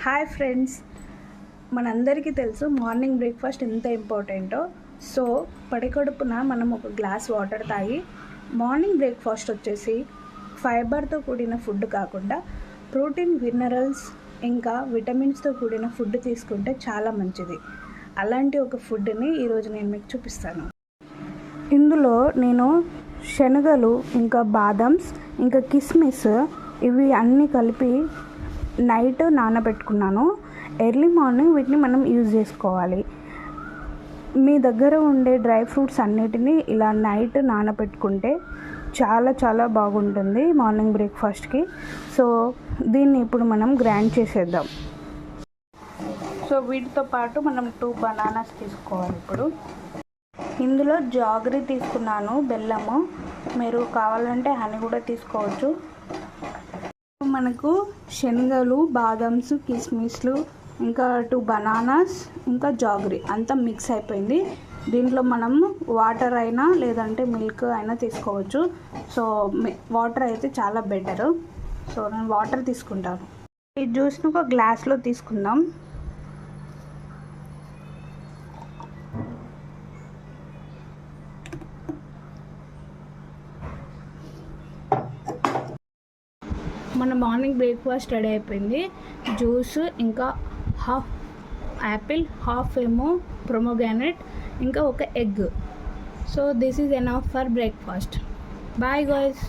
Hi friends, మనందరికీ తెలుసు morning breakfast ఎంత ఇంపార్టెంటో. సో పడికడుపున మనం ఒక గ్లాస్ వాటర్ తాగి మార్నింగ్ బ్రేక్ఫాస్ట్ వచ్చేసి ఫైబర్తో కూడిన ఫుడ్ కాకుండా ప్రోటీన్, మినరల్స్ ఇంకా విటమిన్స్తో కూడిన ఫుడ్ తీసుకుంటే చాలా మంచిది. అలాంటి ఒక ఫుడ్ని ఈరోజు నేను మీకు చూపిస్తాను. ఇందులో నేను శనగలు, ఇంకా బాదమ్స్, ఇంకా కిస్మిస్ ఇవి అన్నీ కలిపి నైట్ నానబెట్టుకున్నాను. ఎర్లీ మార్నింగ్ వీటిని మనం యూజ్ చేసుకోవాలి. మీ దగ్గర ఉండే డ్రై ఫ్రూట్స్ అన్నిటినీ ఇలా నైట్ నానబెట్టుకుంటే చాలా చాలా బాగుంటుంది మార్నింగ్ బ్రేక్ఫాస్ట్కి. సో దీన్ని ఇప్పుడు మనం గ్రైండ్ చేసేద్దాం. సో వీటితో పాటు మనం 2 బనానాస్ తీసుకోవాలి. ఇప్పుడు ఇందులో జాగరీ తీసుకున్నాను, బెల్లము. మీరు కావాలంటే హనీ కూడా తీసుకోవచ్చు. మనకు శనగలు, బాదమ్స్, కిస్మిస్లు, ఇంకా 2 బనానాస్, ఇంకా జాగరీ అంతా మిక్స్ అయిపోయింది. దీంట్లో మనం వాటర్ అయినా లేదంటే మిల్క్ అయినా తీసుకోవచ్చు. సో వాటర్ అయితే చాలా బెటరు. సో నేను వాటర్ తీసుకుంటాను. ఈ జ్యూస్ని ఒక గ్లాస్లో తీసుకుందాం. మన మార్నింగ్ బ్రేక్ఫాస్ట్ రెడీ అయిపోయింది. జ్యూస్, ఇంకా హాఫ్ యాపిల్, హాఫ్ ఏమో ప్రొమోగ్రానేట్, ఇంకా ఒక egg. So this is enough for breakfast. Bye guys.